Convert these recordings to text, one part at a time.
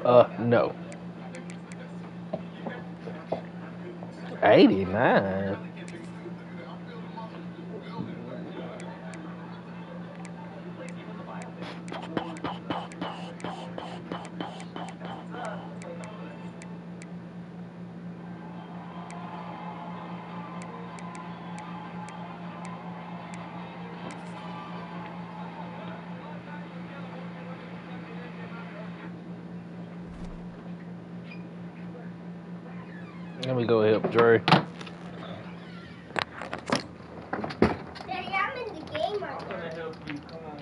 No. 89. Let me go help Dre. Daddy, I'm in the game right now. I'm gonna help you. Come on.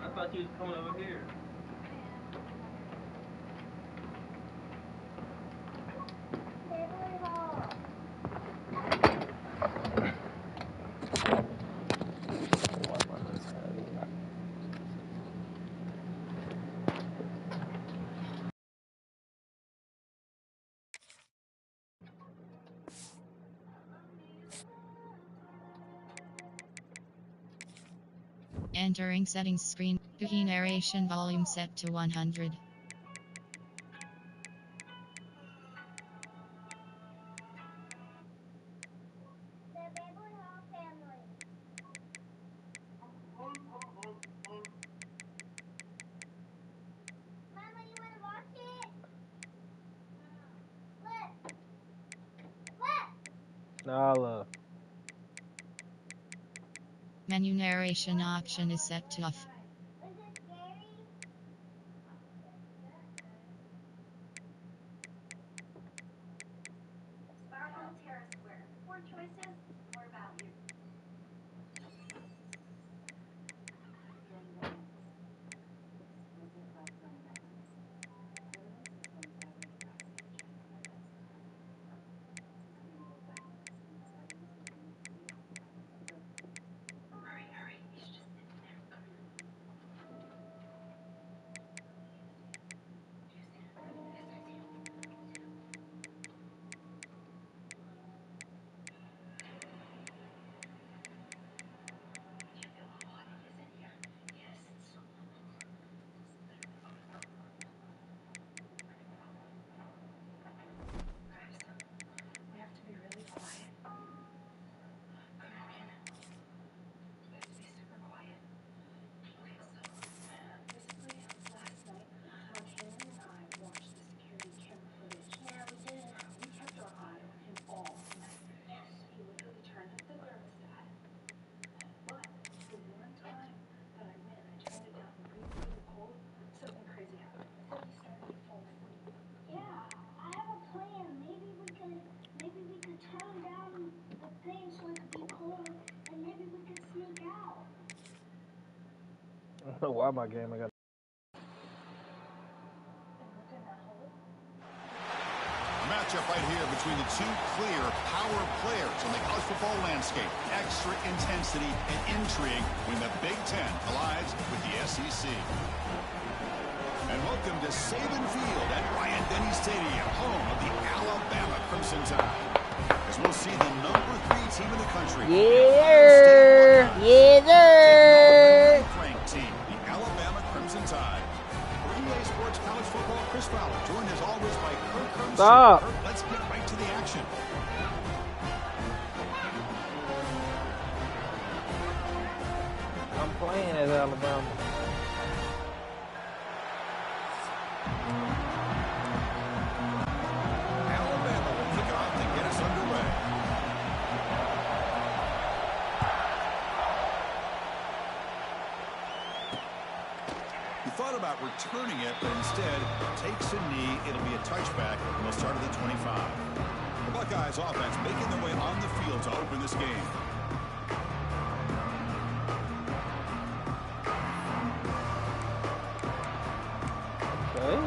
I thought you was coming over here. Entering settings screen. Cookie narration volume set to 100. Nala. Menu narration option is set to off. Why my game? I got. A matchup right here between the two clear power players in the college football landscape. Extra intensity and intrigue when the Big Ten collides with the SEC. And welcome to Saban Field at Bryant-Denny Stadium, home of the Alabama Crimson Tide. As we'll see the number 3 team in the country. Yeah, Ranked team, the Alabama Crimson Tide. For EA Sports College Football, Chris Fowler, joined as always by Kirk Crimson. Stop. Kirk, let's get right to the action. I'm playing at Alabama. Alabama will kick it off to get us underway. He thought about returning it, but instead takes a knee. It'll be a touchback, and they'll start at the 25. The Buckeyes offense making their way on the field to open this game. Okay.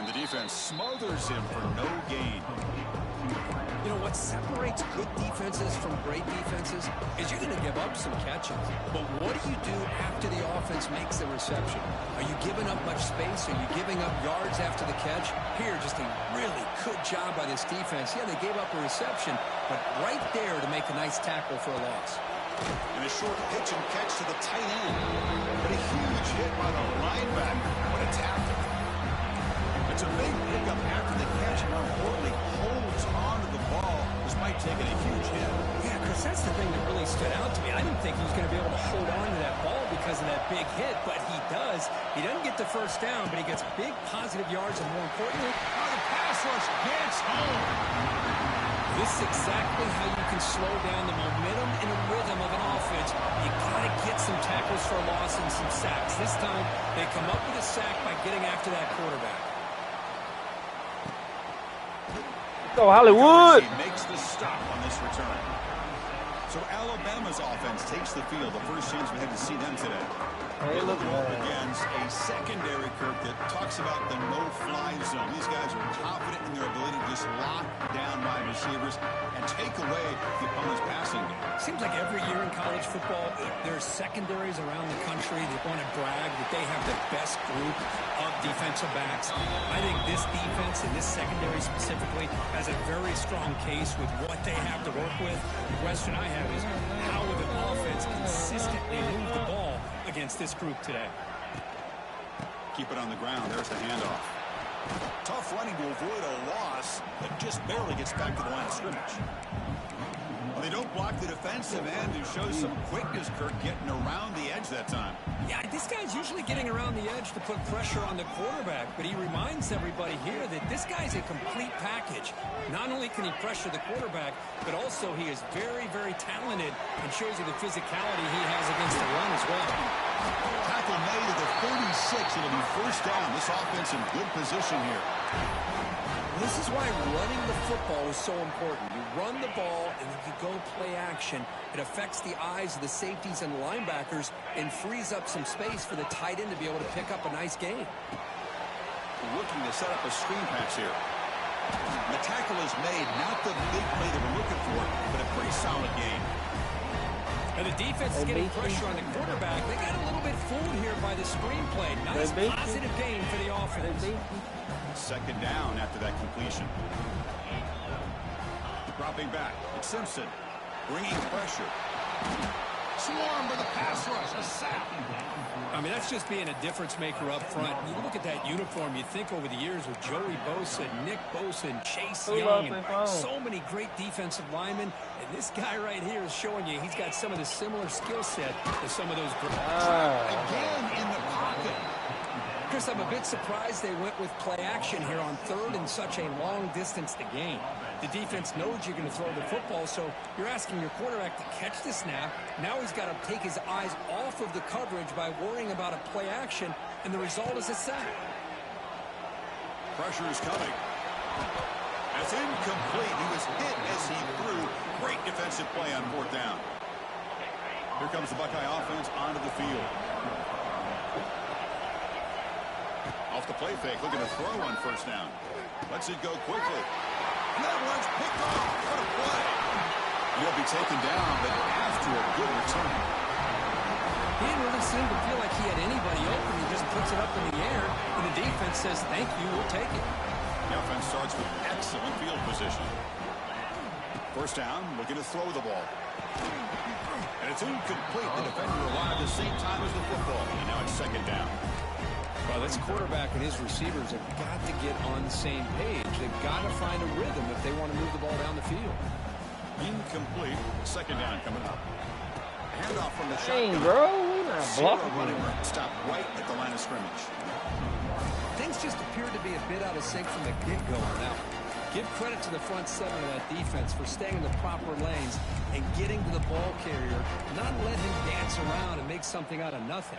And the defense smothers him for no gain. You know, what separates good defenses from great defenses is you're going to give up some catches. But what do you do after the offense makes the reception? Are you giving up much space? Are you giving up yards after the catch? Here, just a really good job by this defense. Yeah, they gave up a reception, but right there to make a nice tackle for a loss. And a short pitch and catch to the tight end. But a huge hit by the linebacker when it tapped him. It's a big pickup after the catch, and more importantly, holds onto the ball despite taking a huge hit. Yeah, Chris, that's the thing that really stood out to me. I didn't think he was going to be able to hold on to that ball because of that big hit, but he does. He doesn't get the first down, but he gets big positive yards, and more importantly, the pass rush gets home. this is exactly how you can slow down the momentum and a rhythm of an offense. You got to get some tackles for a loss and some sacks. This time, they come up with a sack by getting after that quarterback. Go Hollywood. He makes the stop on this return. So Alabama's offense takes the field. The first chance we had to see them today. Hey, They look look up bad. against a secondary, Kirk, that talks about the no-fly zone. These guys are confident in their ability to just lock down wide receivers and take away the opponent's passing game. Seems like every year in college football, there's secondaries around the country that want to brag that they have the best group of defensive backs. I think this defense and this secondary specifically has a very strong case with what they have to work with. The question I have is, how will the offense consistently move the ball against this group today? Keep it on the ground. There's the handoff. Tough running to avoid a loss, but just barely gets back to the line of scrimmage. Well, they don't block the defensive end and show some quickness, Kirk, getting around the edge that time. Yeah, this guy's usually getting around the edge to put pressure on the quarterback, but he reminds everybody here that this guy's a complete package. Not only can he pressure the quarterback, but also he is very, very talented and shows you the physicality he has against the run as well. Tackle made at the 36. It'll be first down. This offense in good position here. This is why running the football is so important. You run the ball and then you go play action. It affects the eyes of the safeties and linebackers and frees up some space for the tight end to be able to pick up a nice gain. Looking to set up a screen pass here. The tackle is made, not the big play that we're looking for, but a pretty solid gain. And the defense is getting pressure on the quarterback. They got a little bit fooled here by the screen play. Nice positive gain for the offense. Second down after that completion. Dropping back. It's Simpson. Bringing pressure. Swarm with a pass rush. A sack. I mean, that's just being a difference maker up front. You look at that uniform, you think over the years with Joey Bosa, Nick Bosa, and Chase Young, and so many great defensive linemen. And this guy right here is showing you he's got some of the similar skill set as some of those great. Again in the pocket. Chris, I'm a bit surprised they went with play action here on third and such a long distance to gain. The defense knows you're going to throw the football, so you're asking your quarterback to catch the snap. Now he's got to take his eyes off of the coverage by worrying about a play action, and the result is a sack. Pressure is coming. That's incomplete. He was hit as he threw. Great defensive play on fourth down. Here comes the Buckeye offense onto the field. Off the play fake, looking to throw on first down. Lets it go quickly. And that one's picked off. What a play. He'll be taken down, but after a good return. He didn't really seem to feel like he had anybody open. He just puts it up in the air, and the defense says, thank you, we'll take it. The offense starts with excellent field position. First down, looking to throw the ball. And it's incomplete. The defender arrived at the same time as the football. And now it's second down. Well, this quarterback and his receivers have got to get on the same page. They've got to find a rhythm if they want to move the ball down the field. Incomplete. Second down coming up. Handoff from the Dang, shotgun. bro. We not Zero blocking. running room. Stopped right at the line of scrimmage. Things just appeared to be a bit out of sync from the get-go on that one. Give credit to the front seven of that defense for staying in the proper lanes and getting to the ball carrier, not let him dance around and make something out of nothing.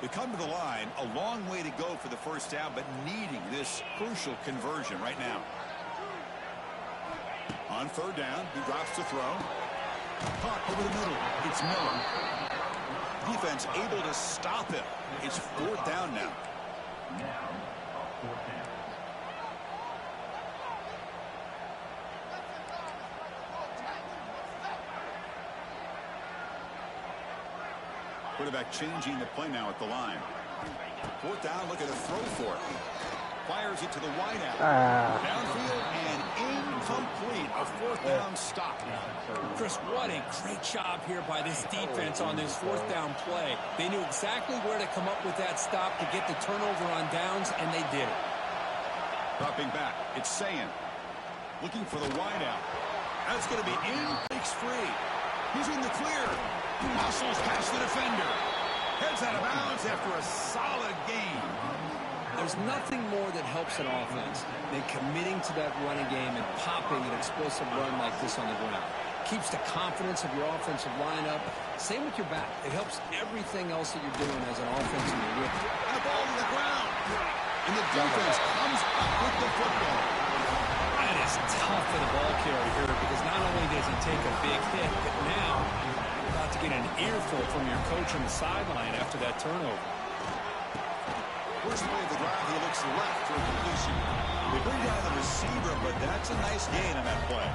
We come to the line, a long way to go for the first down, but needing this crucial conversion right now. On third down, he drops to throw. Caught over the middle. It's Miller. Defense able to stop him. It's fourth down now. Quarterback changing the play now at the line. Fourth down, look at a throw for it. Fires it to the wide out. Downfield and incomplete. A fourth down stop. Chris, what a great job here by this defense on this fourth down play. They knew exactly where to come up with that stop to get the turnover on downs, and they did it. Dropping back, it's Sayin. Looking for the wide out. That's going to be in, breaks free. He's in the clear. Muscles past the defender. Heads out of bounds after a solid game. There's nothing more that helps an offense than committing to that running game and popping an explosive run like this on the ground. Keeps the confidence of your offensive lineup. Same with your back. It helps everything else that you're doing as an offense when you're with it. And a ball to the ground. And the defense comes up with the football. That is tough for the ball carrier here because not only does he take a big hit, but now you're about to get an earful from your coach on the sideline after that turnover. First play of the drive, he looks left for a completion. They bring down the receiver, but that's a nice gain on that play.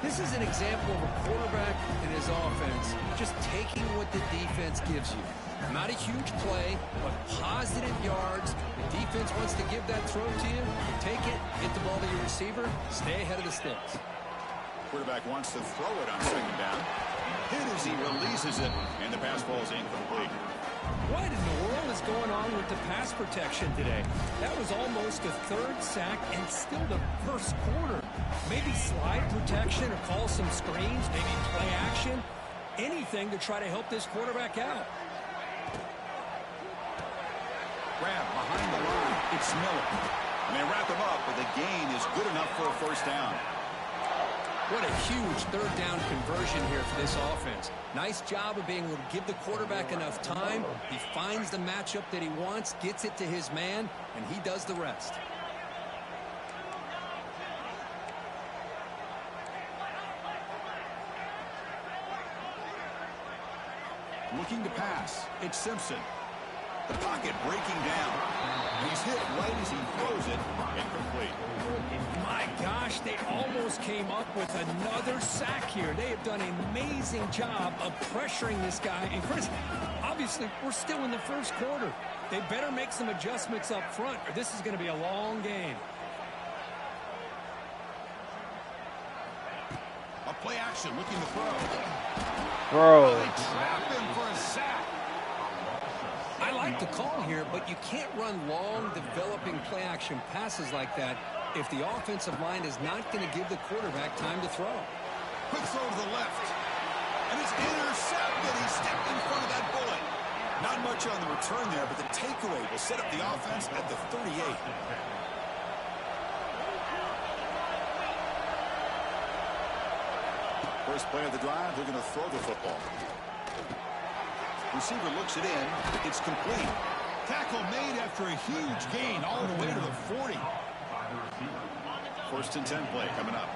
This is an example of a quarterback and his offense just taking what the defense gives you. Not a huge play, but positive yards. The defense wants to give that throw to you. You take it, get the ball to your receiver, stay ahead of the sticks. Quarterback wants to throw it on second down. Hit as he releases it, and the pass ball is incomplete. What in the world is going on with the pass protection today? That was almost a third sack and still the first quarter. Maybe slide protection or call some screens, maybe play action. Anything to try to help this quarterback out. Grab behind the line. It's Miller. And they wrap him up, but the gain is good enough for a first down. What a huge third down conversion here for this offense. Nice job of being able to give the quarterback enough time. He finds the matchup that he wants, gets it to his man, and he does the rest. Looking to pass. It's Simpson. The pocket breaking down. He's hit right as he throws it. Incomplete. My gosh, they almost came up with another sack here. They have done an amazing job of pressuring this guy. And Chris, obviously, we're still in the first quarter. They better make some adjustments up front, or this is going to be a long game. A play action, looking to throw. Bro. They trap him for a sack. I like the call here, but you can't run long, developing play-action passes like that if the offensive line is not going to give the quarterback time to throw. Quick throw to the left. And it's intercepted. He stepped in front of that bullet. Not much on the return there, but the takeaway will set up the offense at the 38. First play of the drive, they're going to throw the football. Receiver looks it in. It's complete. Tackle made after a huge gain all the way to the 40. First and 10 play coming up.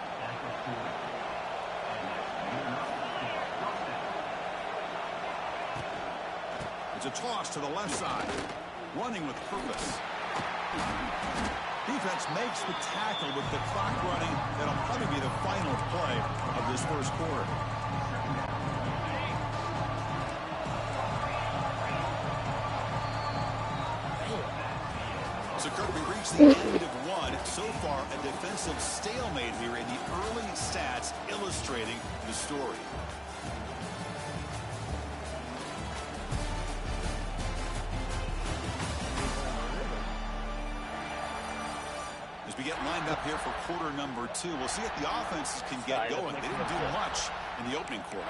It's a toss to the left side. Running with purpose. Defense makes the tackle with the clock running. That'll probably be the final play of this first quarter. So, Kirk, we reached the end of one. So far, a defensive stalemate here in the early stats illustrating the story. As we get lined up here for quarter number 2, we'll see if the offenses can get going. They didn't do much in the opening quarter.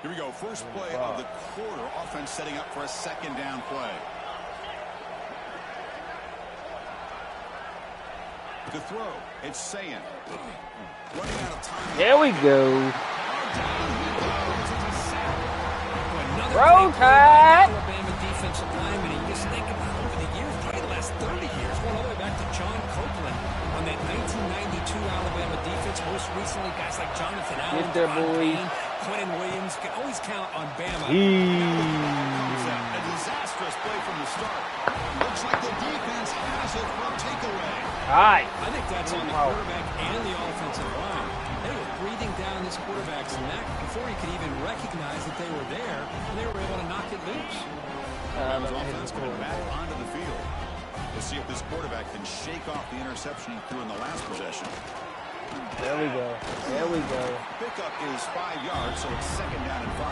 Here we go. First play of the quarter. Offense setting up for a second down play. To throw. It's Sayin. Running out of time. There we go. Another Roll Tide. Alabama defensive lineman. You just think about over the years, probably the last 30 years, going all the way back to John Copeland on that 1992 Alabama defense. Most recently, guys like Jonathan Allen, Get there, boys. Quentin Williams. Can always count on Bama. A disastrous play from the start. Looks like the defense has it for a takeaway. All right. I think that's on the quarterback and the offensive line. They were breathing down this quarterback's neck before he could even recognize that they were there, and they were able to knock it loose. Rams offense coming back onto the field. We'll see if this quarterback can shake off the interception he threw in the last possession. There we go. There we go. Pickup is 5 yards, so it's 2nd down and 5.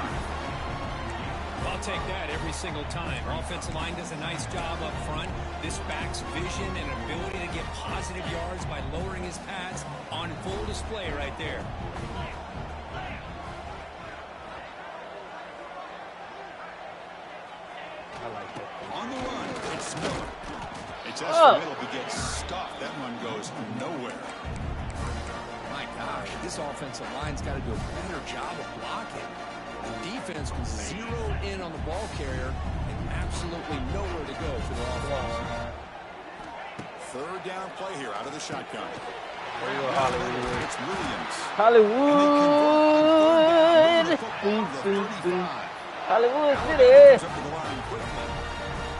I'll take that every single time. Offensive line does a nice job up front. This back's vision and ability to get positive yards by lowering his pads on full display right there. I like that. On the run, it's Miller. It's Esther Middle who gets stuffed. That one goes nowhere. My gosh, this offensive line's got to do a better job of blocking. The defense was zeroed in on the ball carrier and absolutely nowhere to go for the offense. 3rd down play here out of the shotgun. Hollywood. It's Williams. Hollywood. Hollywood City.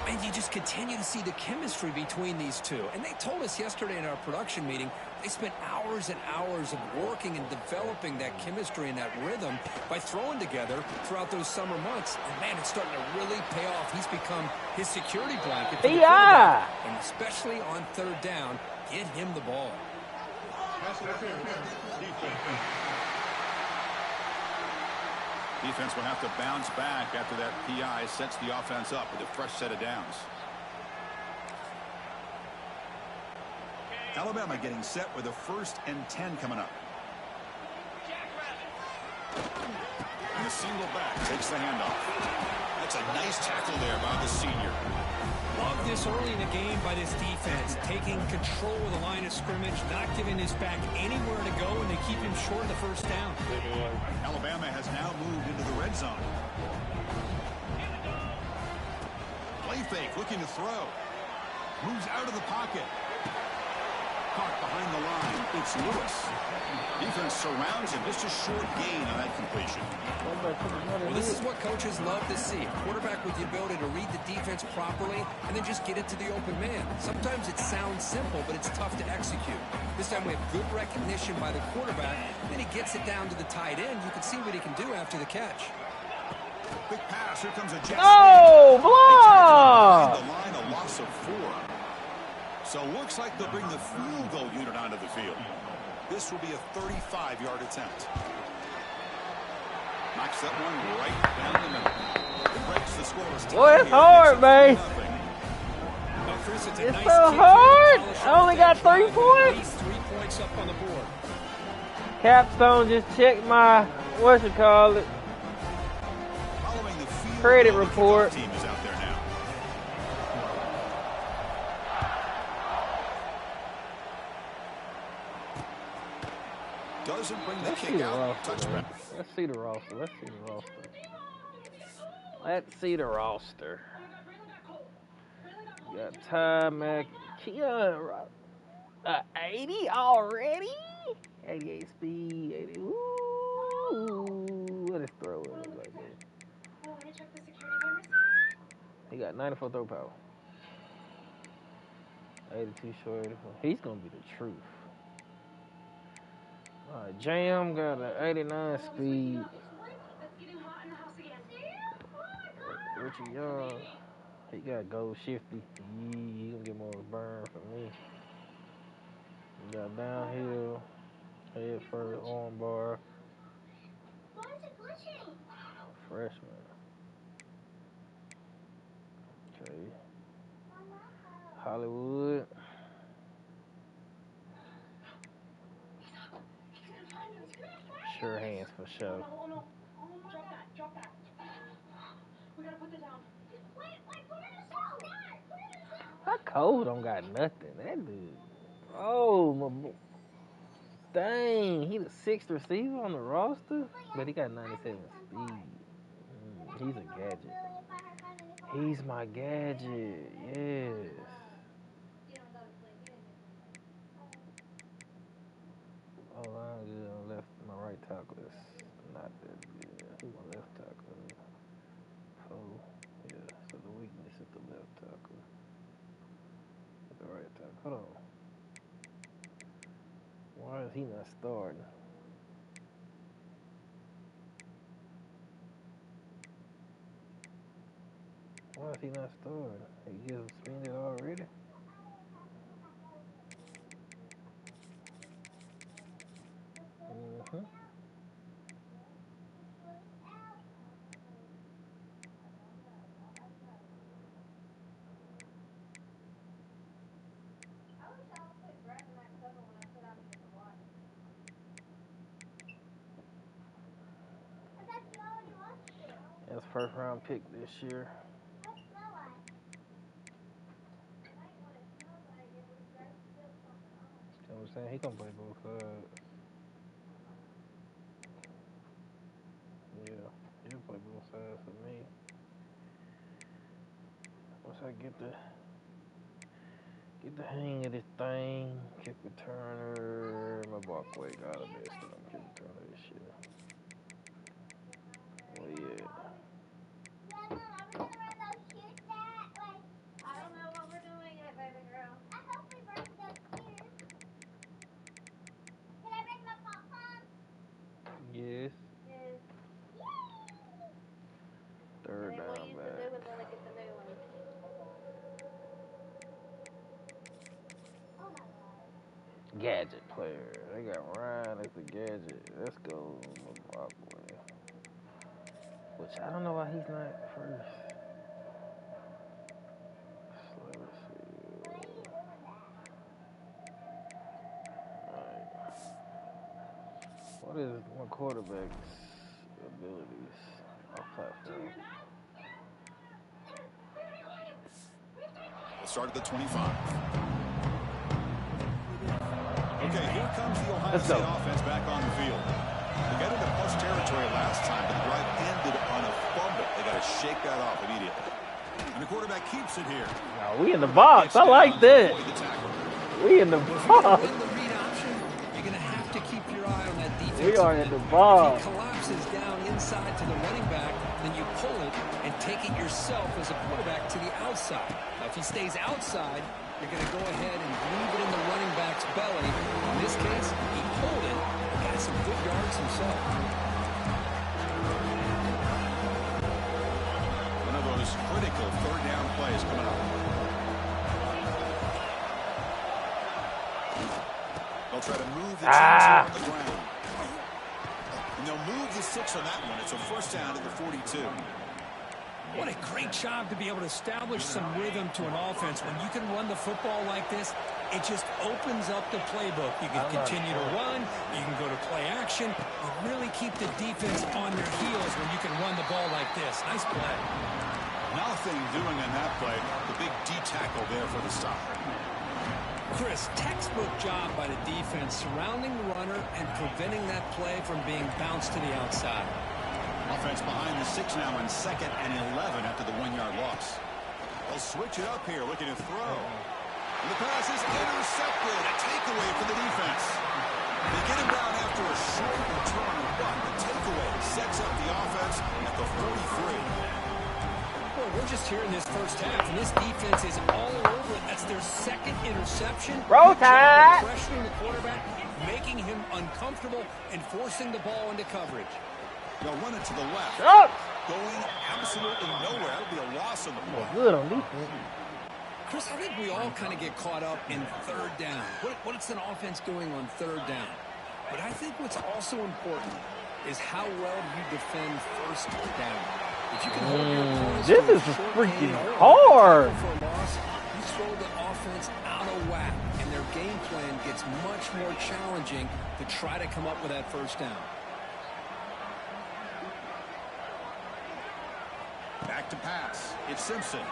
And you just continue to see the chemistry between these two. And they told us yesterday in our production meeting, they spent hours and hours of working and developing that chemistry and that rhythm by throwing together throughout those summer months. And man, it's starting to really pay off. He's become his security blanket for the quarterback. And especially on 3rd down, get him the ball. Defense will have to bounce back after that PI sets the offense up with a fresh set of downs. Alabama getting set with a 1st and 10 coming up. And the single back takes the handoff. That's a nice tackle there by the senior. Love this early in the game by this defense, taking control of the line of scrimmage, not giving this back anywhere to go, and they keep him short of the 1st down. Alabama has now moved into the red zone. Play fake, looking to throw. Moves out of the pocket. Caught behind the line. It's Lewis. Defense surrounds him. Just a short gain on that completion. Well, this is what coaches love to see. A quarterback with the ability to read the defense properly and then just get it to the open man. Sometimes it sounds simple, but it's tough to execute. This time we have good recognition by the quarterback. Then he gets it down to the tight end. You can see what he can do after the catch. Quick pass. Here comes a jet. Oh, block! The line, a loss of 4. So looks like they'll bring the field goal unit onto the field. This will be a 35-yard attempt. Knocks that one right down the middle. It breaks the scoreless tie. Boy, it's hard, man. Well, Chris, it's It's nice so kick. hard. Polish I only got 3 at points. least 3 points up on the board. Capstone just checked my, whatchamacallit, Following the field credit goal, the report. kickoff team is out there now. Doesn't bring the Let's see kick the out. roster. Touchback. Let's see the roster. Let's see the roster. Let's see the roster. You got Ty McKeon. 80 already? 88 speed. 80. Ooh. What his throw look like that? He got 94 throw power. 82 short. 84. He's going to be the truth. Jam got an 89 speed. Richie Young, he got gold shifty. He gonna get more of a burn from me. He got downhill, head first, arm bar. Freshman. Okay. Hollywood. Sure hands for sure. Drop that. We gotta put that down. How Cole don't got nothing? That dude. Oh, my boy. Dang, he the 6th receiver on the roster, but he got 97 speed. He's a gadget. He's my gadget. Yes. Hold on. Why is he not starting? Why is he not starting? He gets suspended already? Mm-hmm. That's first round pick this year. You know what I'm saying? He gonna play both sides. Yeah, he'll play both sides for me. Once I get the hang of this thing, kick returner, my Barkley got a messed up. Kick returner this year. Where he at? Yes. Third down back. Gadget player. They got Ryan as the gadget. Let's go, Brockway. Which I don't know why he's not first. So let's see. Alright. What is my quarterback's abilities off platform? We'll start at the 25. Okay, here comes the Ohio State offense back on the field. They got into plus territory last time, but the drive ended on a fumble. They got to shake that off immediately. And the quarterback keeps it here. No, we in the box. I like that. We in the box. You're going to have to keep your eye on that defense. We are in the box. If he collapses down inside to the running back, then you pull it and take it yourself as a quarterback to the outside. Now, if he stays outside, you're going to go ahead and leave it in the running back's belly. In this case, he pulled it and got some good yards himself. One of those critical third down plays coming up. They'll try to move the chains on the ground. And they'll move the 6 on that one. It's a first down at the 42. What a great job to be able to establish some rhythm to an offense. When you can run the football like this, it just opens up the playbook. You can continue to run, you can go to play action, and really keep the defense on their heels when you can run the ball like this. Nice play. Nothing doing on that play. The big D tackle there for the stop. Chris, textbook job by the defense surrounding the runner and preventing that play from being bounced to the outside. Offense behind the 6 now on 2nd and 11 after the 1-yard loss. They'll switch it up here, looking to throw. And the pass is intercepted. A takeaway for the defense. They get him down after a short return, but the takeaway sets up the offense at the 43. Well, we're just here in this first half, and this defense is all over it. That's their second interception. Roll Tide! Pressuring the quarterback, making him uncomfortable, and forcing the ball into coverage. They'll run it to the left. Up. Going absolutely nowhere. That'll be a loss on the play. Good on defense. Chris, I think we all kind of get caught up in third down. What's an offense doing on third down? But I think what's also important is how well you defend first down. If you can hold your opponents this to a is short freaking gain hard. For a loss, you throw the offense out of whack, and their game plan gets much more challenging to try to come up with that first down. Back to pass. It's Simpson.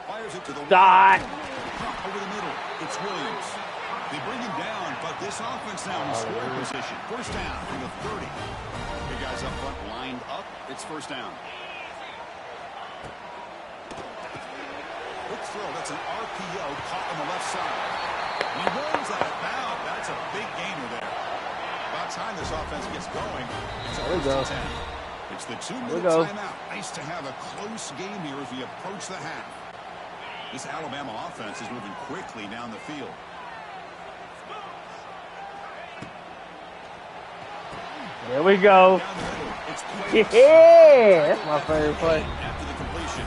Fires it to the Dot. over the middle. It's Williams. They bring him down, but this offense now in scoring position. First down from the 30. The guys up front lined up. It's first down. Quick throw. That's an RPO caught on the left side. And he runs out of bounds. That's a big gainer there. About time this offense gets going. It's a first and 10. It's the 2-minute timeout. Nice to have a close game here as we approach the half. This Alabama offense is moving quickly down the field. There we go. Yeah, that's my favorite play. After the completion.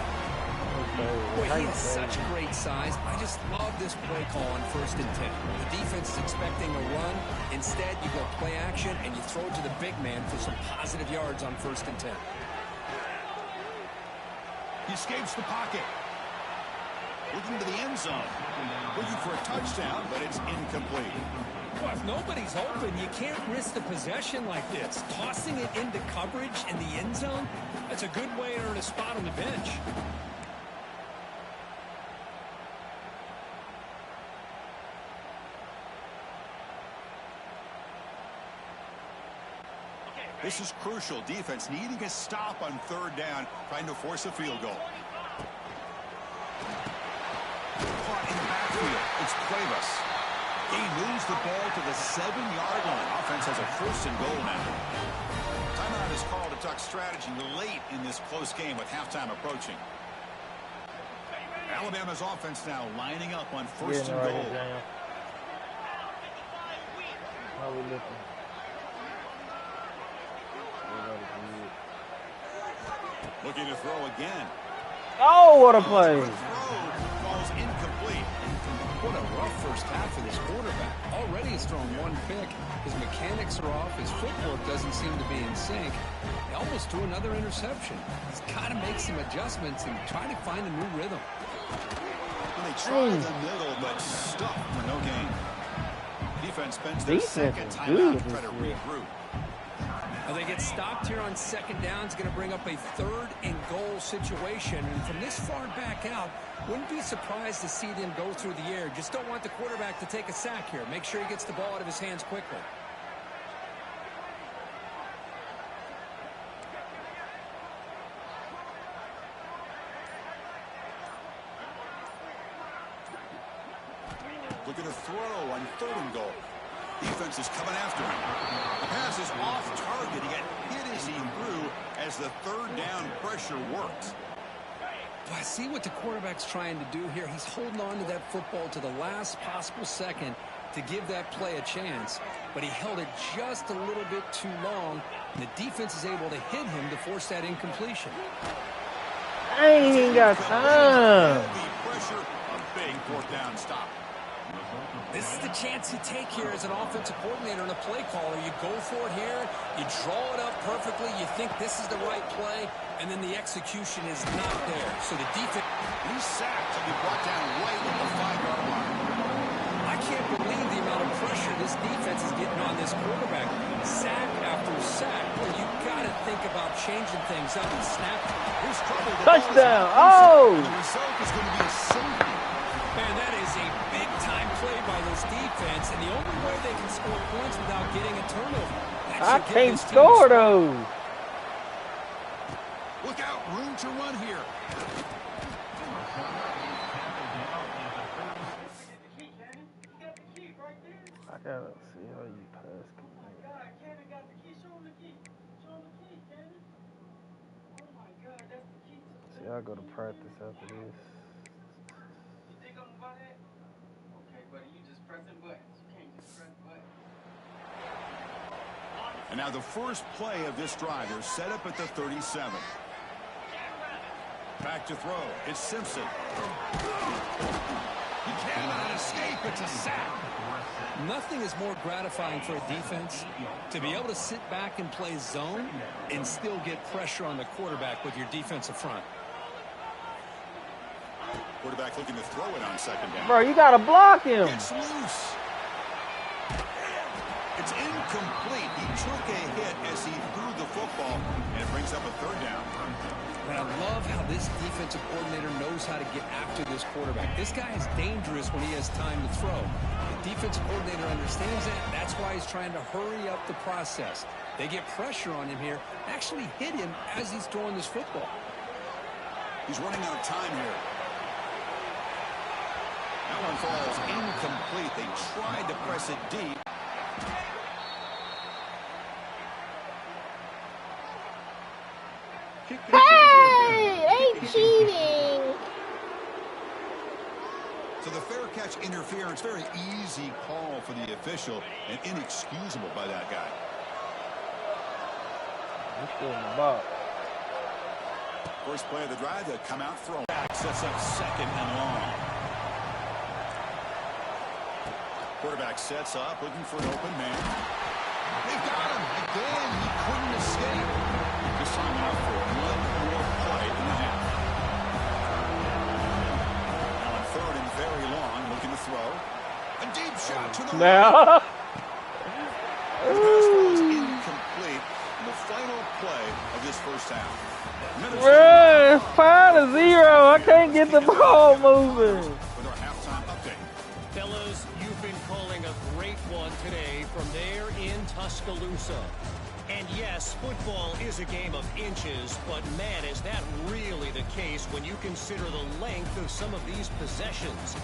Boy, he has such great size. I just love this play call on 1st and 10. The defense is expecting a run. Instead, you go play action, and you throw it to the big man for some positive yards on 1st and 10. He escapes the pocket. Looking to the end zone. Looking for a touchdown, but it's incomplete. Well, if nobody's open, you can't risk the possession like this. Tossing it into coverage in the end zone, that's a good way to earn a spot on the bench. This is crucial. Defense needing a stop on 3rd down, trying to force a field goal. Caught in the backfield. It's Cuevas. He moves the ball to the 7-yard line. Offense has a 1st and goal now. Timeout is called to talk strategy late in this close game with halftime approaching. Alabama's offense now lining up on 1st and goal. How we looking? Looking to throw again. Oh, what a play. Throw falls incomplete. What a rough first half for this quarterback. Already he's thrown 1 pick. His mechanics are off. His footwork doesn't seem to be in sync. He almost threw another interception. He's got to make some adjustments and try to find a new rhythm. Well, they tried the middle, but stuck for no gain. Defense spends their second timeout to try to regroup. Well, they get stopped here on 2nd down. It's going to bring up a 3rd and goal situation. And from this far back out, wouldn't be surprised to see them go through the air. Just don't want the quarterback to take a sack here. Make sure he gets the ball out of his hands quickly. Looking to throw on 3rd and goal. Defense is coming after him. The pass is off target. He got hit as he threw as the 3rd down pressure worked. Well, I see what the quarterback's trying to do here. He's holding on to that football to the last possible second to give that play a chance. But he held it just a little bit too long, and the defense is able to hit him to force that incompletion. I ain't even got time. Pressure, a big 4th down stop. This is the chance you take here as an offensive coordinator and a play caller. You go for it here, you draw it up perfectly, you think this is the right play, and then the execution is not there. So the defense... He's sacked to be brought down right at the 5-yard line. I can't believe the amount of pressure this defense is getting on this quarterback. Sack after sack. Well, you've got to think about changing things up and snap. Here's trouble. Touchdown. Oh! The result is going to be a safety. Man, that is a big-time play by this defense, and the only way they can score points without getting a turnover. I can't score those. Look out, room to run here. I gotta see how you pass. See, I go to practice after this. And now the first play of this drive. They're set up at the 37. Back to throw. It's Simpson. He cannot escape. It's a sack. Nothing is more gratifying for a defense to be able to sit back and play zone and still get pressure on the quarterback with your defensive front. Quarterback looking to throw it on 2nd down. Bro, you gotta block him. It's loose. It's incomplete. He took a hit as he threw the football, and it brings up a 3rd down. But I love how this defensive coordinator knows how to get after this quarterback. This guy is dangerous when he has time to throw. The defensive coordinator understands that. That's why he's trying to hurry up the process. They get pressure on him here, actually hit him as he's throwing this football. He's running out of time here. That one falls incomplete. They tried to press it deep. Hey, they cheating. catch interference. Very easy call for the official and inexcusable by that guy. He's still in the box. First play of the drive, they come out throwing. Back sets up second and long. Quarterback sets up, looking for an open man. They've got him. Again, he couldn't escape. This time out for one more play in the half. Now on third and very long, looking to throw. A deep shot to the right. The pass throw is incomplete in the final play of this first half. Bruh, it's 5-0. I can't get the ball moving. With our halftime update. Fellas, you've been calling a great one today from there in Tuscaloosa. And yes, football is a game of inches, but man, is that really the case when you consider the length of some of these possessions.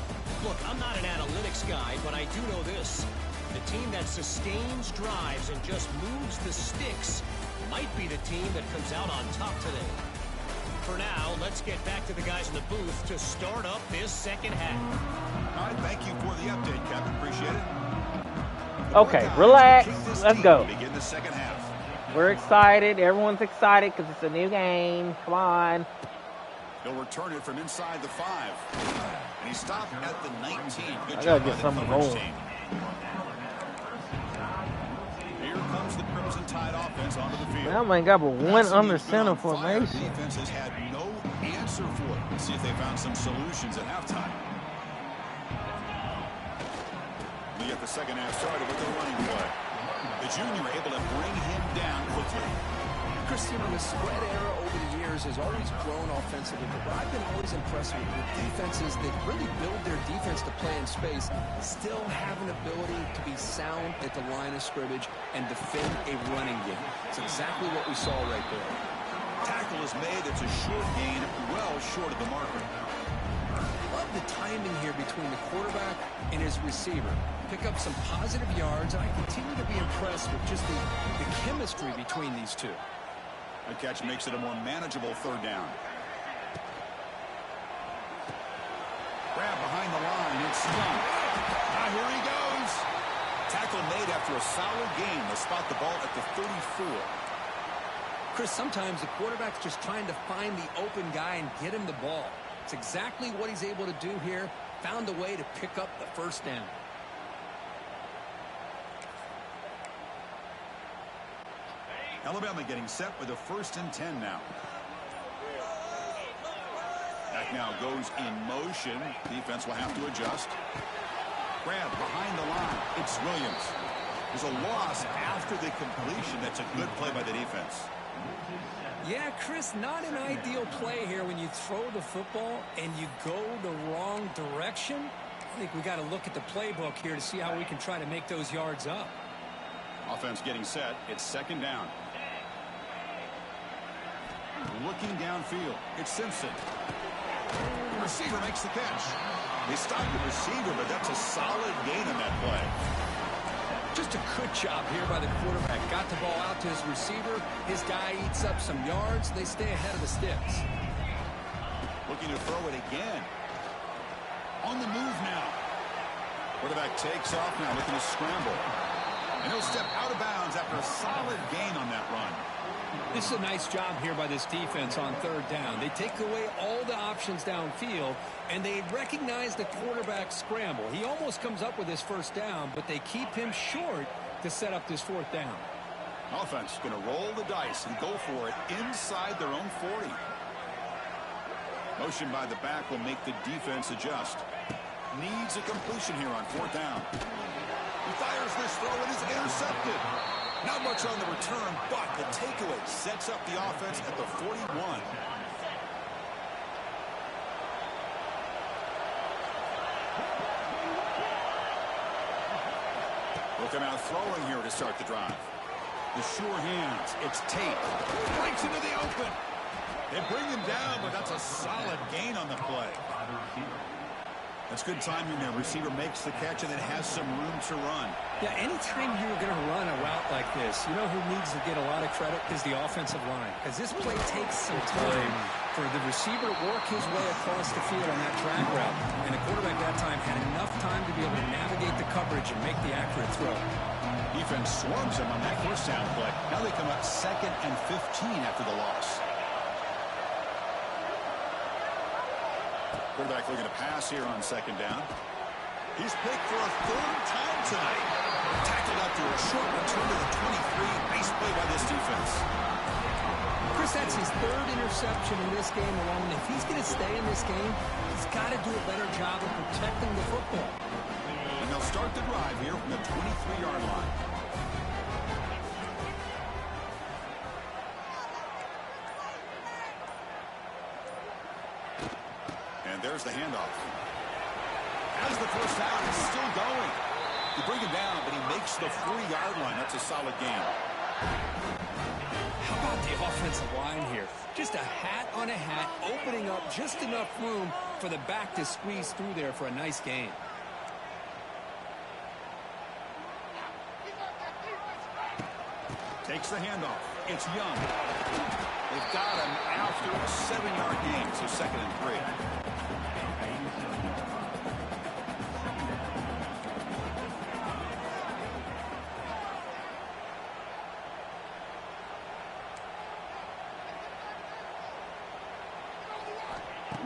Look, I'm not an analytics guy, but I do know this. The team that sustains drives and just moves the sticks might be the team that comes out on top today. For now, let's get back to the guys in the booth to start up this second half. All right, thank you for the update, Captain. Appreciate it. Okay, relax. Let's go. Begin the second half. We're excited. Everyone's excited because it's a new game. Come on. He'll return it from inside the 5. And he stopped at the 19. Good I job gotta by get the something coverage going. team. Here comes the Crimson Tide offense onto the field. Man, I ain't got but one under center formation. The defense has had no answer for it. Let's see if they found some solutions at halftime. We get the second half started with the running play. The junior able to bring him down quickly. Christian, the spread era over the years has always grown offensively, but I've been always impressed with defenses that really build their defense to play in space, still have an ability to be sound at the line of scrimmage and defend a running game. It's exactly what we saw right there. Tackle is made. It's a short gain, well short of the marker. Love the timing here between the quarterback and his receiver. Pick up some positive yards, and I continue to be impressed with just the chemistry between these two. The catch makes it a more manageable third down. Grab behind the line. It's stumped. Ah, here he goes. Tackle made after a solid gain. They'll spot the ball at the 34. Chris, sometimes the quarterback's just trying to find the open guy and get him the ball. It's exactly what he's able to do here. Found a way to pick up the first down. Alabama getting set with a 1st and 10 now. Back now goes in motion. Defense will have to adjust. Grab behind the line. It's Williams. There's a loss after the completion. That's a good play by the defense. Yeah, Chris, not an ideal play here when you throw the football and you go the wrong direction. I think we got to look at the playbook here to see how we can try to make those yards up. Offense getting set. It's 2nd down. Looking downfield. It's Simpson. The receiver makes the catch. They stopped the receiver, but that's a solid gain on that play. Just a good job here by the quarterback. Got the ball out to his receiver. His guy eats up some yards. They stay ahead of the sticks. Looking to throw it again. On the move now. Quarterback takes off now, looking to scramble. And he'll step out of bounds after a solid gain on that run. This is a nice job here by this defense on 3rd down. They take away all the options downfield, and they recognize the quarterback scramble. He almost comes up with his 1st down, but they keep him short to set up this 4th down. Offense going to roll the dice and go for it inside their own 40. Motion by the back will make the defense adjust. Needs a completion here on 4th down. He fires this throw and is intercepted. Not much on the return, but the takeaway sets up the offense at the 41. We'll come out throwing here to start the drive. The sure hands. It's Tate. Breaks into the open. They bring him down, but that's a solid gain on the play. That's good timing there. Receiver makes the catch and then has some room to run. Yeah, anytime you're going to run a route like this, you know who needs to get a lot of credit is the offensive line. Because this play takes some time for the receiver to work his way across the field on that drag route. And the quarterback that time had enough time to be able to navigate the coverage and make the accurate throw. Defense swarms him on that first down play. Now they come up 2nd and 15 after the loss. Quarterback looking to pass here on 2nd down. He's picked for a 3rd time tonight. Tackled after a short return to the 23. Nice play by this defense. Chris, that's his 3rd interception in this game alone. If he's going to stay in this game, he's got to do a better job of protecting the football. And they'll start the drive here from the 23-yard line. And there's the handoff. As the first down is still going. You bring him down, but he makes the 3-yard line. That's a solid gain. How about the offensive line here? Just a hat on a hat, opening up just enough room for the back to squeeze through there for a nice gain. Takes the handoff. It's Young. They've got him after a 7-yard gain, so 2nd and 3.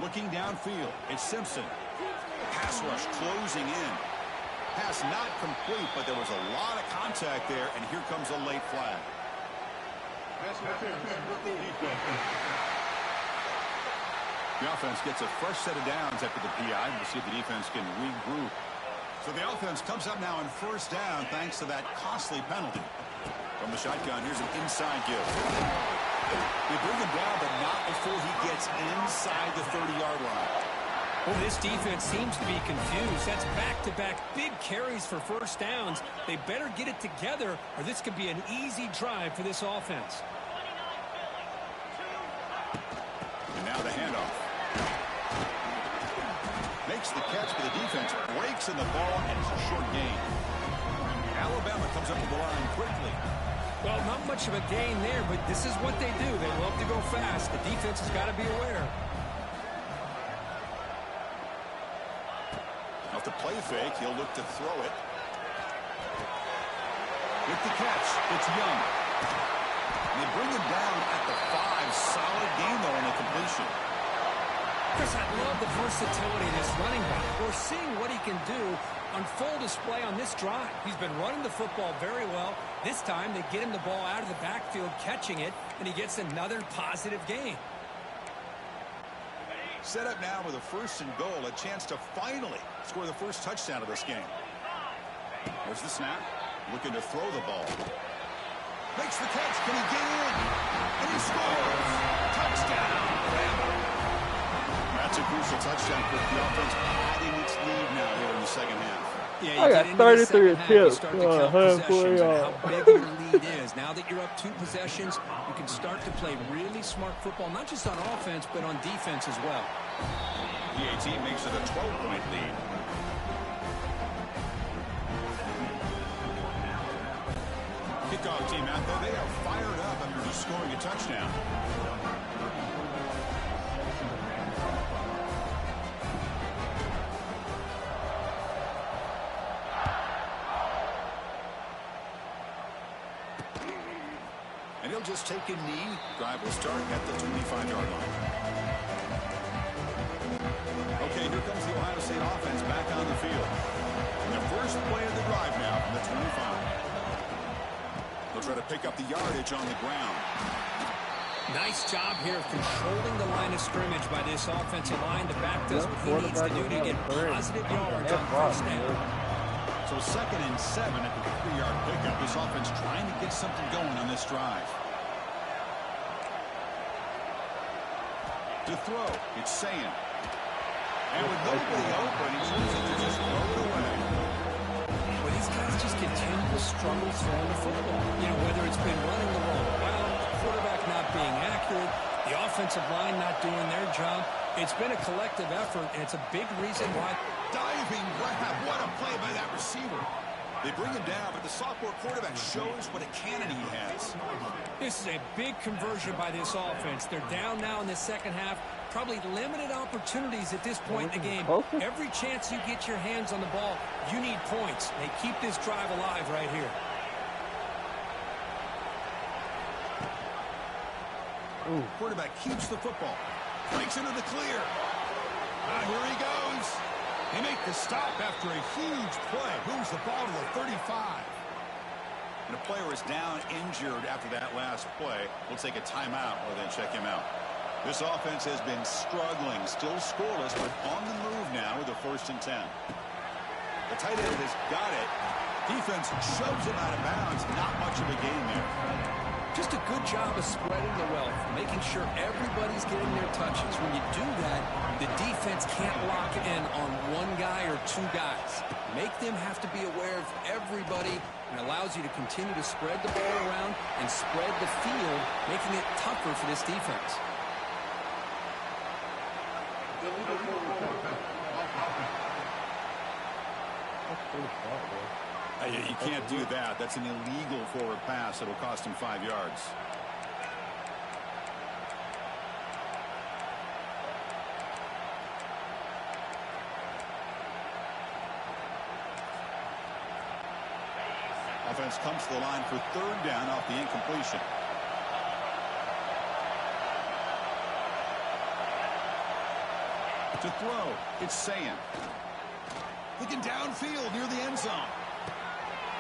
Looking downfield, it's Simpson. Pass rush closing in. Pass not complete, but there was a lot of contact there, and here comes a late flag. The offense gets a fresh set of downs after the PI. We'll see if the defense can regroup. So the offense comes up now on 1st down thanks to that costly penalty. From the shotgun, here's an inside give. They bring him down, but not before he gets inside the 30-yard line. Well, this defense seems to be confused. That's back-to-back big carries for 1st downs. They better get it together, or this could be an easy drive for this offense. And now the handoff. Makes the catch, but the defense breaks in the ball, and it's a short gain. Alabama comes up to the line quickly. Well, not much of a gain there, but this is what they do. They love to go fast. The defense has got to be aware. Off the play fake, he'll look to throw it. With the catch, it's Young. And they bring him down at the 5. Solid gain, though, on the completion. Chris, I love the versatility of this running back. We're seeing what he can do on full display on this drive. He's been running the football very well. This time, they get him the ball out of the backfield, catching it, and he gets another positive gain. Set up now with a 1st and goal, a chance to finally score the first touchdown of this game. There's the snap, looking to throw the ball. Makes the catch, can he get in? And he scores! Touchdown, Bama! That's a crucial touchdown for the offense, adding its lead now here in the 2nd half. Yeah, I got 33 attempts. Halfway how big your lead is. Now that you're up 2 possessions, you can start to play really smart football, not just on offense, but on defense as well. The 18 makes it a 12-point lead. Kickoff team out there, they are fired up after just scoring a touchdown. And he'll just take a knee. Drive will start at the 25-yard line. Okay, here comes the Ohio State offense back on the field. And the first play of the drive now from the 25. They'll try to pick up the yardage on the ground. Nice job here of controlling the line of scrimmage by this offensive line. The back does what he needs to do to get positive yards on 1st down. So 2nd and 7 at the 3-yard pickup. This offense trying to get something going on this drive. To throw, it's Sayin. And with nobody open, he chooses to just throw it away. Well, these guys just continue to struggle throwing the football. You know, whether it's been running the wrong route, the quarterback not being accurate, the offensive line not doing their job. It's been a collective effort, and it's a big reason why. Diving grab. What a play by that receiver. They bring him down, but the sophomore quarterback shows what a cannon he has. This is a big conversion by this offense. They're down now in the second half. Probably limited opportunities at this point in the game. Every chance you get your hands on the ball, you need points. They keep this drive alive right here. Ooh. Quarterback keeps the football. Breaks into the clear. Here he goes. They make the stop after a huge play. Moves the ball to the 35. And a player is down injured after that last play. We'll take a timeout or then check him out. This offense has been struggling, still scoreless, but on the move now with a 1st and 10. The tight end has got it. Defense shoves him out of bounds. Not much of a gain there. Just a good job of spreading the wealth, making sure everybody's getting their touches. When you do that, the defense can't lock in on one guy or two guys. Make them have to be aware of everybody, and allows you to continue to spread the ball around and spread the field, making it tougher for this defense. You can't do that. That's an illegal forward pass. It'll cost him 5 yards. Offense comes to the line for 3rd down off the incompletion. To throw, it's Sayan. Looking downfield near the end zone.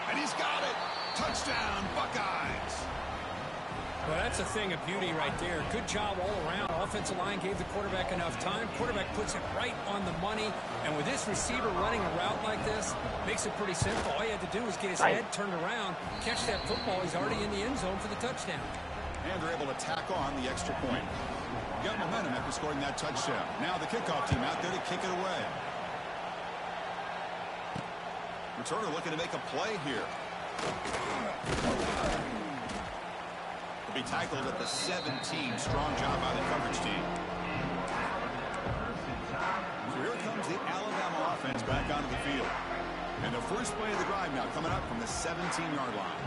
And he's got it. Touchdown, Buckeyes. Well, that's a thing of beauty right there. Good job all around. Offensive line gave the quarterback enough time. Quarterback puts it right on the money. And with this receiver running a route like this, makes it pretty simple. All you had to do was get his head turned around, catch that football. He's already in the end zone for the touchdown. And they're able to tack on the extra point. Got momentum after scoring that touchdown. Now the kickoff team out there to kick it away. Returner looking to make a play here. Will be tackled at the 17. Strong job by the coverage team. So here comes the Alabama offense back onto the field. And the first play of the drive now coming up from the 17-yard line.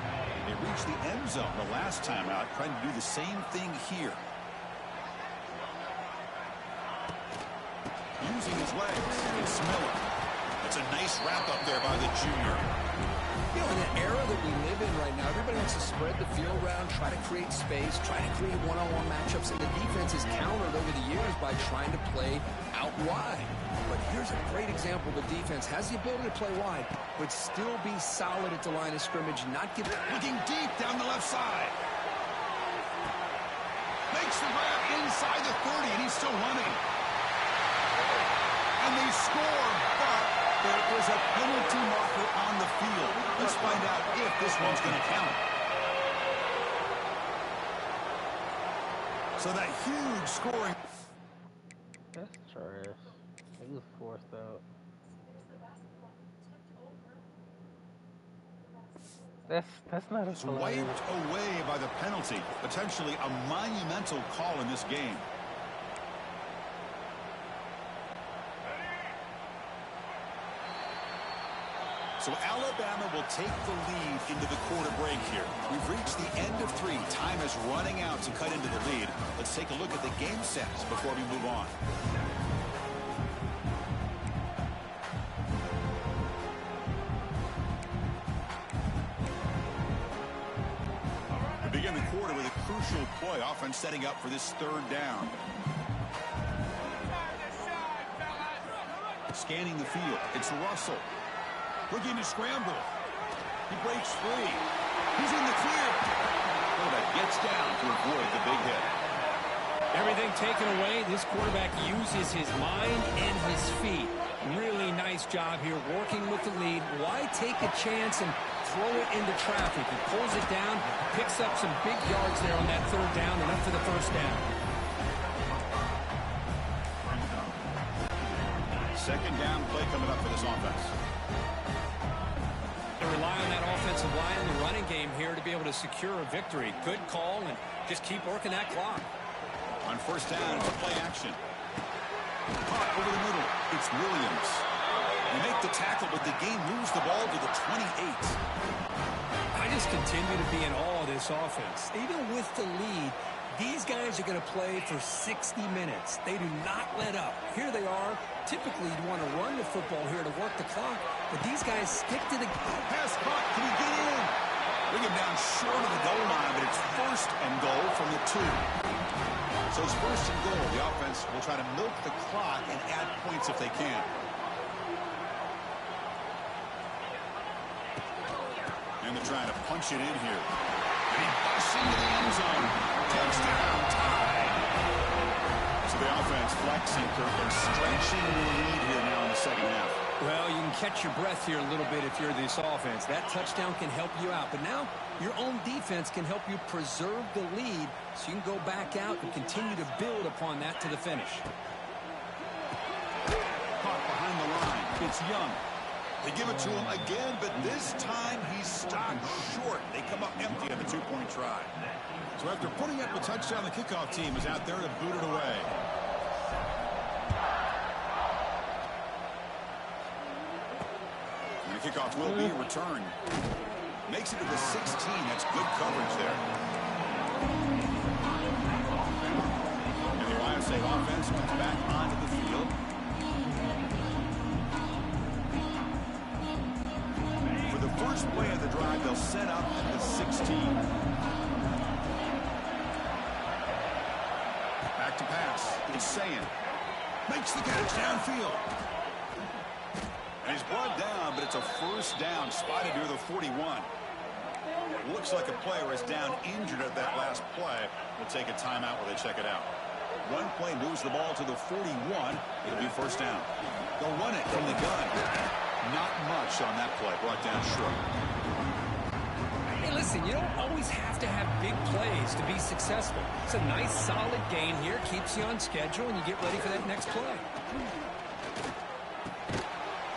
They reached the end zone the last time out, trying to do the same thing here. Using his legs, it's Miller. It's a nice wrap up there by the junior. You know, in the era that we live in right now, everybody wants to spread the field around, try to create space, try to create one-on-one matchups, and the defense is countered over the years by trying to play out wide. But here's a great example. The defense has the ability to play wide, but still be solid at the line of scrimmage, not give... Looking deep down the left side. Makes the grab inside the 30, and he's still running. And they score, but there is a penalty marker on the field. Let's find out if this one's going to count. So that huge scoring. That's trash. He was forced out. That's not a play. Wiped away by the penalty. Potentially a monumental call in this game. So Alabama will take the lead into the quarter break here. We've reached the end of 3. Time is running out to cut into the lead. Let's take a look at the game sets before we move on. We begin the quarter with a crucial play. Offense setting up for this 3rd down. Scanning the field. It's Russell. Looking to scramble. He breaks free. He's in the clear. Quarterback gets down to avoid the big hit. Everything taken away. This quarterback uses his mind and his feet. Really nice job here working with the lead. Why take a chance and throw it into traffic? He pulls it down, picks up some big yards there on that 3rd down and up for the 1st down. 2nd down play coming up for this offense. They rely on that offensive line in the running game here to be able to secure a victory. Good call, and just keep working that clock. On 1st down, it's a play action. Caught over the middle. It's Williams. You make the tackle, but the game moves the ball to the 28. I just continue to be in awe of this offense. Even with the lead, these guys are going to play for 60 minutes. They do not let up. Here they are. Typically, you'd want to run the football here to work the clock, but these guys stick to the... Pass caught. Can he get in? Bring him down short of the goal line, but it's first and goal from the 2. So it's first and goal. The offense will try to milk the clock and add points if they can. And they're trying to punch it in here. And he busts into the end zone. Touchdown, tied. So the offense flexing, Kirk, and stretching the lead here now in the second half. Well, you can catch your breath here a little bit if you're this offense. That touchdown can help you out. But now your own defense can help you preserve the lead so you can go back out and continue to build upon that to the finish. Caught behind the line. It's Young. They give it to him again, but this time he's stopped short. They come up empty on the 2-point try. So after putting up a touchdown, the kickoff team is out there to boot it away. And the kickoff will be returned. Makes it to the 16. That's good coverage there. And the Ohio State offense comes back onto the field. First play of the drive, they'll set up at the 16. Back to pass. It's Sayin. Makes the catch downfield. And he's brought down, but it's a first down, spotted near the 41. Looks like a player is down injured at that last play. We'll take a timeout while they check it out. One play moves the ball to the 41. It'll be first down. They'll run it from the gun. Not much on that play, brought down short. Hey, listen, you don't always have to have big plays to be successful. It's a nice, solid gain here, keeps you on schedule, and you get ready for that next play.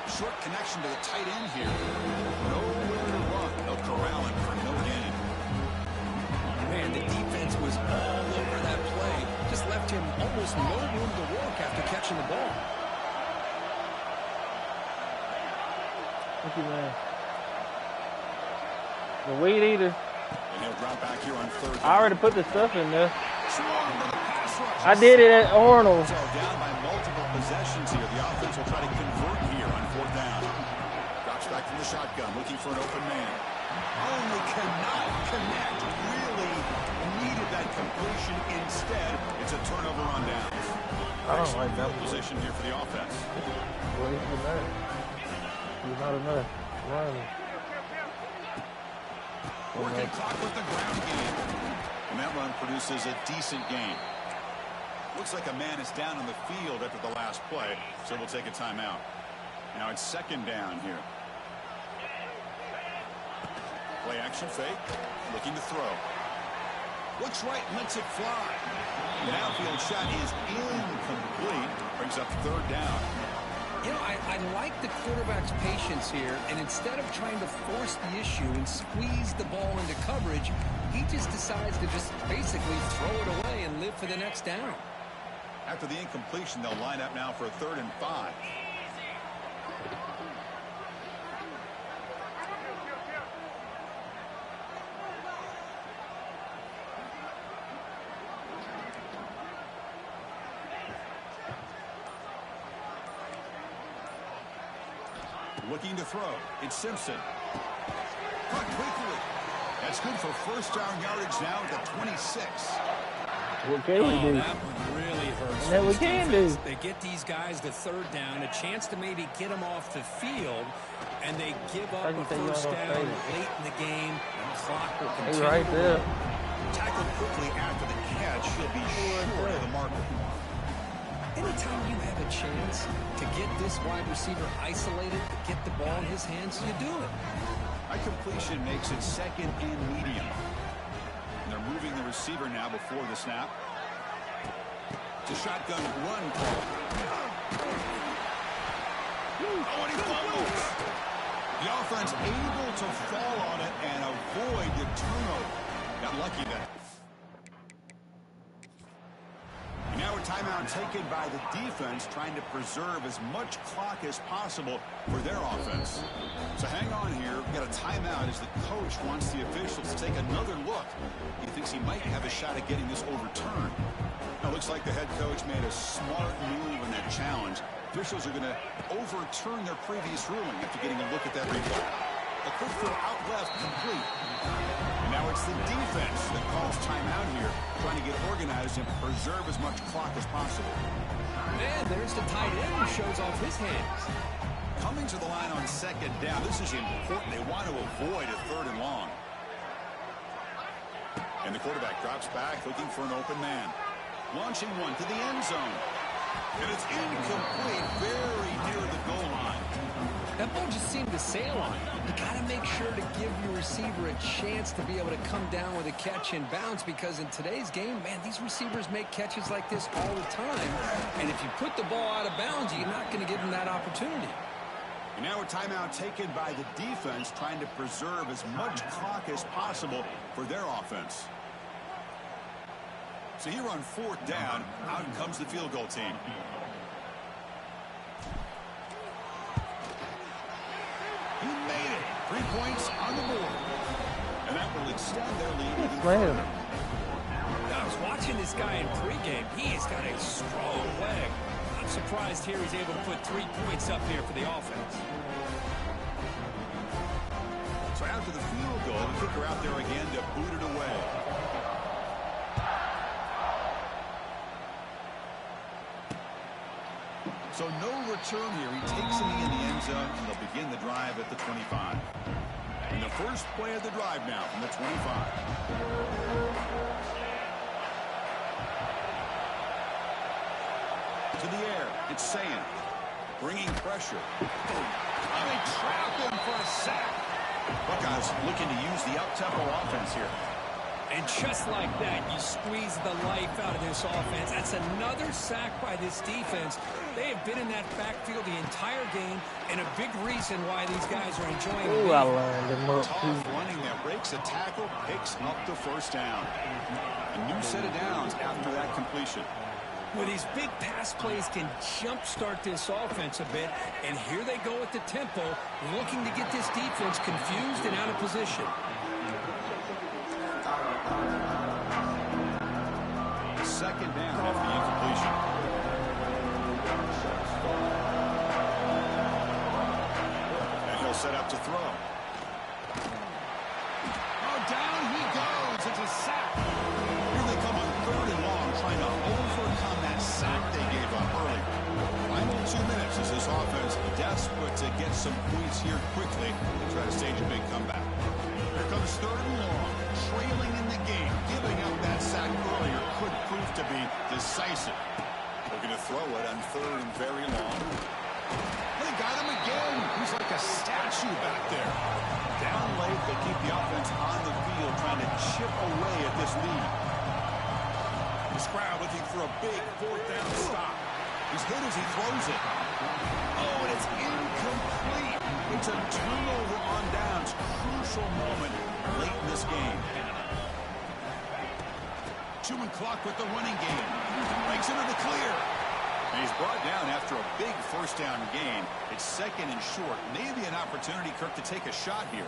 Short connection to the tight end here. Nowhere to run. They'll corral him for no gain. Man, the defense was all over that play. Just left him almost no room to work after catching the ball. Thank you, man. The weed eater. And he'll drop back here on third. I already put the stuff in there. I did it at Arnold. So down by multiple possessions here. The offense will try to convert here on fourth down. Drops back from the shotgun, looking for an open man. Only cannot connect. Really needed that completion. Instead, it's a turnover on downs. I don't like that position here for the offense. Well, he's not enough. Run. Working clock with the ground game. And that run produces a decent gain. Looks like a man is down on the field after the last play, so we'll take a timeout. Now it's second down here. Play action fake. Looking to throw. Looks right, lets it fly. The downfield shot is incomplete. Brings up third down. You know, I like the quarterback's patience here, and instead of trying to force the issue and squeeze the ball into coverage, he just decides to just basically throw it away and live for the next down. After the incompletion, they'll line up now for a 3rd and 5. Looking to throw. It's Simpson. Caught quickly. That's good for first down yardage now at the 26. What can we do? That one really hurts. That we can do. They get these guys the 3rd down, a chance to maybe get them off the field, and they give up a first down late in the game. The clock will continue. Hey, right there. Tackled quickly after the catch. He'll be short of the marker. Anytime you have a chance to get this wide receiver isolated, get the ball in his hands, you do it. That completion makes it 2nd and medium. And they're moving the receiver now before the snap. It's a shotgun run call. Oh, and he fumbles. The offense able to fall on it and avoid the turnover. Got lucky there. And now a timeout timeout taken by the defense, trying to preserve as much clock as possible for their offense. So hang on here. We've got a timeout as the coach wants the officials to take another look. He thinks he might have a shot at getting this overturned. Now, it looks like the head coach made a smart move in that challenge. Officials are going to overturn their previous ruling after getting a look at that replay. A quick throw out left, complete. And now it's the defense that calls timeout here, trying to get organized and preserve as much clock as possible. And there's the tight end who shows off his hands. Coming to the line on second down, this is important. They want to avoid a 3rd and long. And the quarterback drops back, looking for an open man. Launching one to the end zone. And it's incomplete, very near the goal line. That ball just seemed to sail on. You got to make sure to give your receiver a chance to be able to come down with a catch and bounce, because in today's game, man, these receivers make catches like this all the time. And if you put the ball out of bounds, you're not going to give them that opportunity. And now a timeout taken by the defense, trying to preserve as much clock as possible for their offense. So here on 4th down, out comes the field goal team. He made it. 3 points on the board. And that will extend their lead even further. I was watching this guy in pregame. He has got a strong leg. I'm surprised here he's able to put 3 points up here for the offense. So after the field goal, the kicker out there again to boot it away. So no return here. He takes him in the end zone, and they'll begin the drive at the 25. And the first play of the drive now from the 25. To the air, it's Sand. Bringing pressure. And they trap him for a sack. Buckeyes looking to use the up-tempo offense here. And just like that, you squeeze the life out of this offense. That's another sack by this defense. They have been in that backfield the entire game, and a big reason why these guys are enjoying the I lined him up Tough too. running that breaks a tackle, picks up the first down. A new set of downs after that completion. Well, these big pass plays can jumpstart this offense a bit, and here they go at the tempo, looking to get this defense confused and out of position. Second down after the incompletion. And he'll set up to throw. Oh, down he goes. It's a sack. Here they come on 3rd and long, trying to overcome that sack they gave up early. Final 2 minutes as this offense desperate to get some points here quickly and try to stage a big comeback. Here comes 3rd and long, trailing in the game. Giving up that sack earlier could prove to be decisive. Looking to throw it on 3rd and very long. They got him again. He's like a statue back there. Down late, they keep the offense on the field, trying to chip away at this lead. This crowd looking for a big 4th down stop. He's hit as he throws it. Oh, and it's incomplete. It's a turnover on downs. Crucial moment late in this game. Chewing clock with the running game. Breaks into the clear. And he's brought down after a big first down gain. It's 2nd and short. Maybe an opportunity, Kirk, to take a shot here.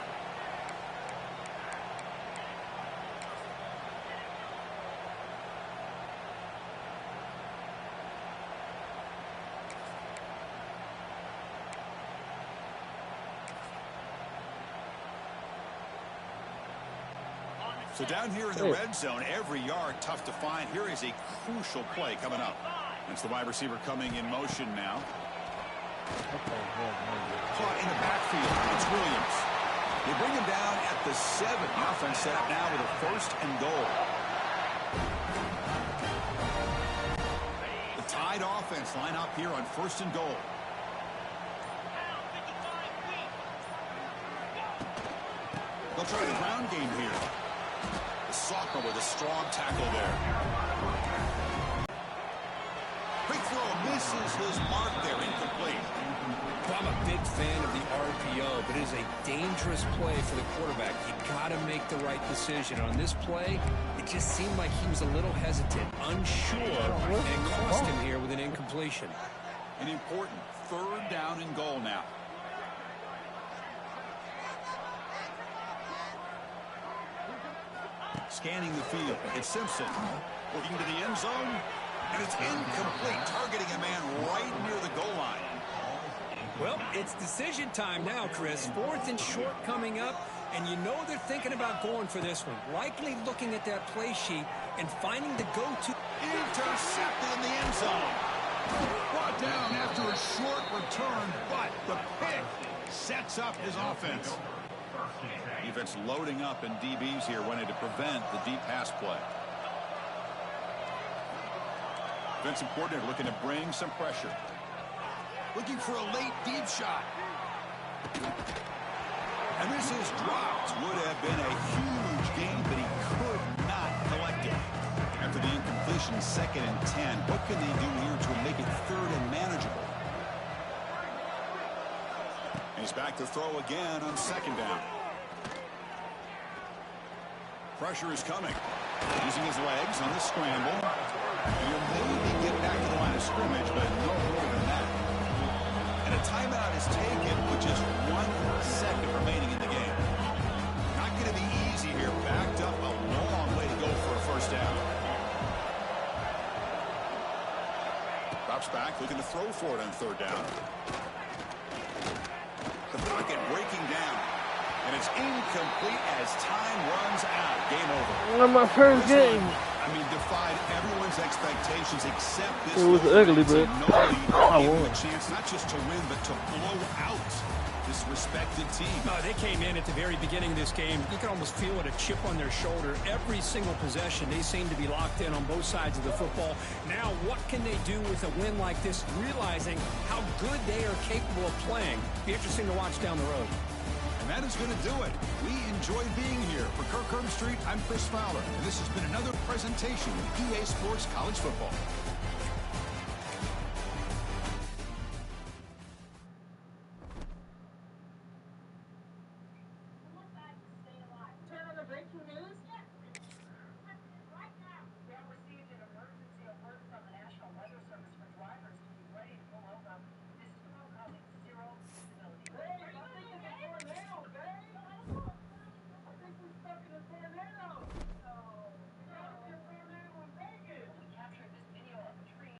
So down here in the red zone, every yard tough to find. Here is a crucial play coming up. It's the wide receiver coming in motion now. Caught in the backfield. It's Williams. They bring him down at the 7. The offense set up now with a 1st and goal. The tied offense line up here on 1st and goal. They'll try the ground game here. The sophomore with a strong tackle there. Quick throw, misses his mark there, incomplete. Well, I'm a big fan of the RPO, but it is a dangerous play for the quarterback. You got to make the right decision. On this play, it just seemed like he was a little hesitant, unsure, and it cost him here with an incompletion. An important 3rd down and goal now. Scanning the field, it's Simpson looking to the end zone, and it's incomplete, targeting a man right near the goal line. Well, it's decision time now, Chris. 4th and short coming up, and you know they're thinking about going for this one. Likely looking at that play sheet and finding the go-to. Intercepted in the end zone. Brought down after a short return, but the pick sets up his offense. Defense loading up, and DBs here wanting to prevent the deep pass play. Defensive coordinator looking to bring some pressure. Looking for a late deep shot. And this is dropped. Would have been a huge gain, but he could not collect it. After the incompletion, 2nd and 10. What can they do here to make it 3rd and manageable? And he's back to throw again on 2nd down. Pressure is coming. Using his legs on the scramble. He'll maybe get back to the line of scrimmage, but no more than that. And a timeout is taken with just 1 second remaining in the game. Not going to be easy here. Backed up a long way to go for a 1st down. Drops back, looking to throw for it on 3rd down. The pocket breaking down. And it's incomplete as time runs out. Game over. One of my first games. I mean, defied everyone's expectations except this. It was ugly, but I won. A chance not just to win, but to blow out this respected team. No, they came in at the very beginning of this game. You can almost feel it, a chip on their shoulder. Every single possession, they seem to be locked in on both sides of the football. Now, what can they do with a win like this, realizing how good they are capable of playing? Be interesting to watch down the road. And that is going to do it. We enjoyed being here. For Kirk Street, I'm Chris Fowler, and this has been another presentation of EA Sports College Football.